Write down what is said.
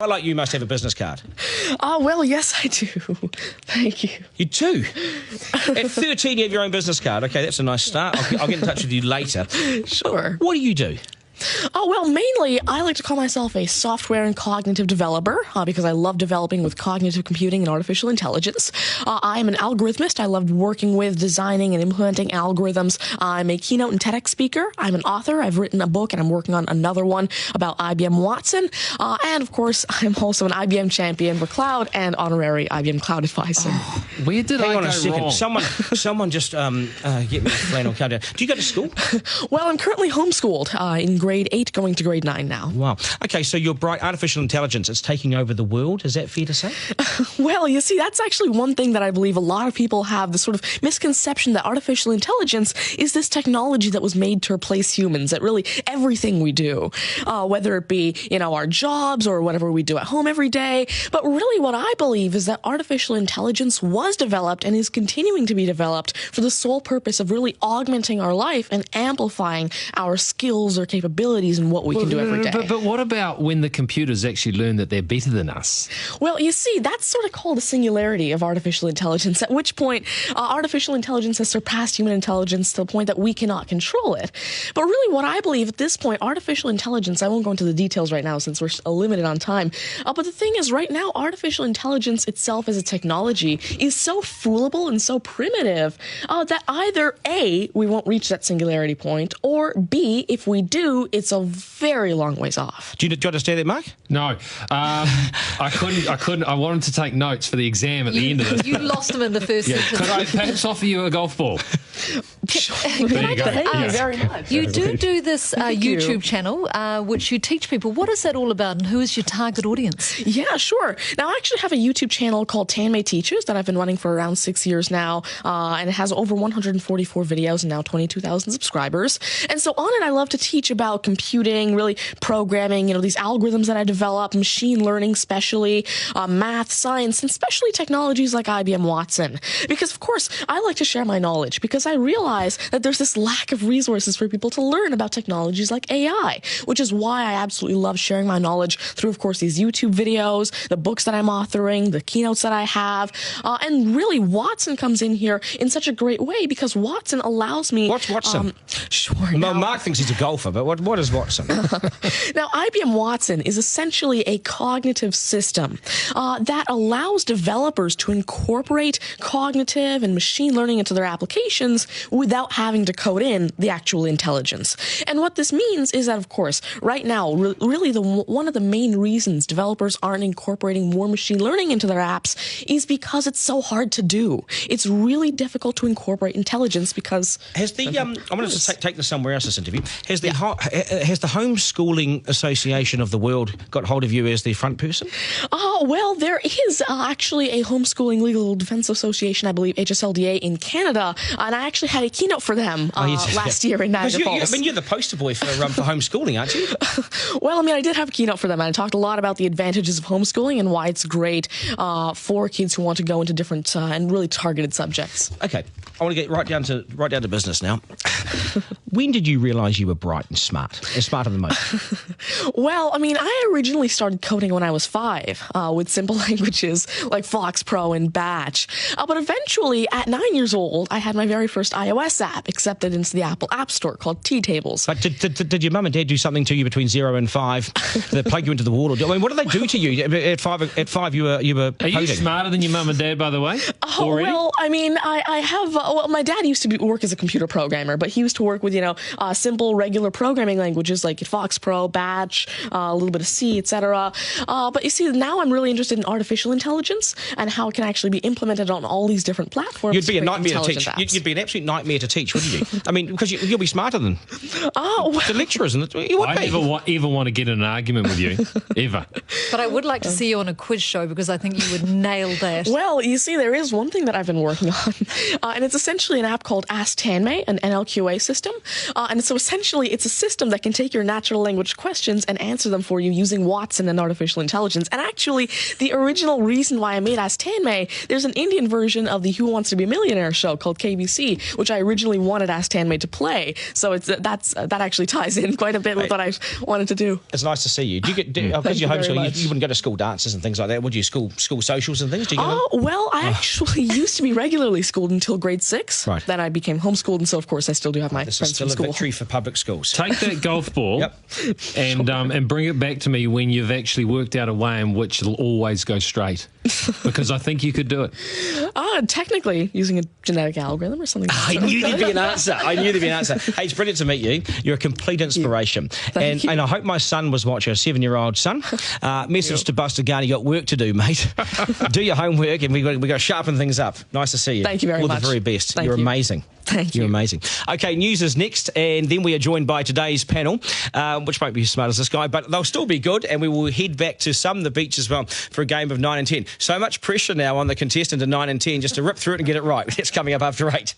I like you must have a business card. Well, yes, I do. Thank you. You do? At 13, you have your own business card. OK, that's a nice start. I'll get in touch with you later. Sure. What do you do? Well, mainly, I like to call myself a software and cognitive developer because I love developing with cognitive computing and artificial intelligence. I am an algorithmist. I love working with, designing, and implementing algorithms. I'm a keynote and TEDx speaker. I'm an author. I've written a book, and I'm working on another one about IBM Watson. And, of course, I'm also an IBM champion for cloud and honorary IBM cloud advisor. Oh, where did Hang I on go a second. wrong? Someone just get me a flannel countdown. Do you go to school? Well, I'm currently homeschooled in grade 8, going to grade 9 now. Wow. OK, so you're bright. Artificial intelligence, it's taking over the world. Is that fair to say? Well, you see, that's actually one thing that I believe a lot of people have, this sort of misconception that artificial intelligence is this technology that was made to replace humans, that really everything we do, whether it be, our jobs or whatever we do at home every day. But really what I believe is that artificial intelligence was developed and is continuing to be developed for the sole purpose of really augmenting our life and amplifying our skills or capabilities and what we can do every day. But what about when the computers actually learn that they're better than us? Well, you see, that's sort of called a singularity of artificial intelligence, at which point artificial intelligence has surpassed human intelligence to the point that we cannot control it. But really what I believe at this point, artificial intelligence, I won't go into the details right now since we're limited on time, but the thing is right now, artificial intelligence itself as a technology is so foolable and so primitive that either A, we won't reach that singularity point, or B, if we do, it's a very long ways off. Do you understand that, Mark? No. I couldn't. I wanted to take notes for the exam at the end of this. You lost them in the first sentence. Could I perhaps offer you a golf ball? There you go. Thank you very much. You do this YouTube channel, which you teach people. What is that all about, and who is your target audience? Yeah, sure. Now, I actually have a YouTube channel called Tanmay Teaches that I've been running for around 6 years now, and it has over 144 videos and now 22,000 subscribers. And so on it, I love to teach about computing, really programming, these algorithms that I develop, machine learning especially, math, science, and especially technologies like IBM Watson. Because, of course, I like to share my knowledge because I realize that there's this lack of resources for people to learn about technologies like AI, which is why I absolutely love sharing my knowledge through, of course, these YouTube videos, the books that I'm authoring, the keynotes that I have, and really Watson comes in here in such a great way because Watson allows me... What's Watson? Sure. Mark thinks he's a golfer, but what is Watson? Now, IBM Watson is essentially a cognitive system that allows developers to incorporate cognitive and machine learning into their applications without having to code in the actual intelligence. And what this means is that, of course, right now, really one of the main reasons developers aren't incorporating more machine learning into their apps is because it's so hard to do. It's really difficult to incorporate intelligence because... I'm going to take this somewhere else, this interview. Has the Homeschooling Association of the World got hold of you as the front person? Well, there is actually a Homeschooling Legal Defense Association, I believe, HSLDA, in Canada, and I actually had a keynote for them last year in Niagara Falls. You're the poster boy for homeschooling, aren't you? Well, I did have a keynote for them, and I talked a lot about the advantages of homeschooling and why it's great for kids who want to go into different and really targeted subjects. Okay, I want to get right down to business now. When did you realise you were bright and smart, and smarter than most? Well, I originally started coding when I was 5 with simple languages like Fox Pro and Batch. But eventually, at 9 years old, I had my very first iOS app accepted into the Apple App Store called T-Tables. But did your mum and dad do something to you between 0 and 5 that plug you into the wall? What did they do to you at 5? At 5, you were Are you smarter than your mum and dad, by the way? Already? Well, I have. My dad used to work as a computer programmer, but he used to work with simple regular programming languages like Fox Pro, Batch, a little bit of C, etc. But you see, now I'm really interested in artificial intelligence and how it can actually be implemented on all these different platforms. You'd be a nightmare to teach. You'd be an absolute nightmare to teach, wouldn't you? Because you'll be smarter than the lecturers. You would I never ever want to get in an argument with you, ever. But I would like to see you on a quiz show because I think you would nail that. Well, you see, there is one thing that I've been working on, and it's essentially an app called Ask Tanmay, an NLQA system. And so essentially, it's a system that can take your natural language questions and answer them for you using Watson and artificial intelligence. And actually, the original reason why I made Ask Tanmay, there's an Indian version of the Who Wants to Be a Millionaire show called KBC, which I originally wanted Ask Tanmay to play. So that actually ties in quite a bit with what I wanted to do. It's nice to see you. Do you get because you're homeschooled, you wouldn't go to school dances and things like that, would you? School socials and things? Do you go well, I actually used to be regularly schooled until grade 6. Right. Then I became homeschooled, and so of course I still do have my This is friends still from a school. victory for public schools. Take that golf ball Yep. and bring it back to me when you've actually worked out a way in which it'll always go straight. Because I think you could do it. Technically, using a genetic algorithm or something. I knew there'd be an answer. Hey, it's brilliant to meet you. You're a complete inspiration. Thank you. And I hope my son was watching, a 7-year-old son. Message to Buster Garner, you got work to do, mate. Do your homework, and we got to sharpen things up. Nice to see you. Thank you very much. much. All the very best. Thank You're you. amazing. Thank you. You're amazing. Okay, news is next, and then we are joined by today's panel, which won't be as smart as this guy, but they'll still be good, and we will head back to the beach as well for a game of 9 and 10. So much pressure now on the contestant in 9 and 10 just to rip through it and get it right. It's coming up after 8.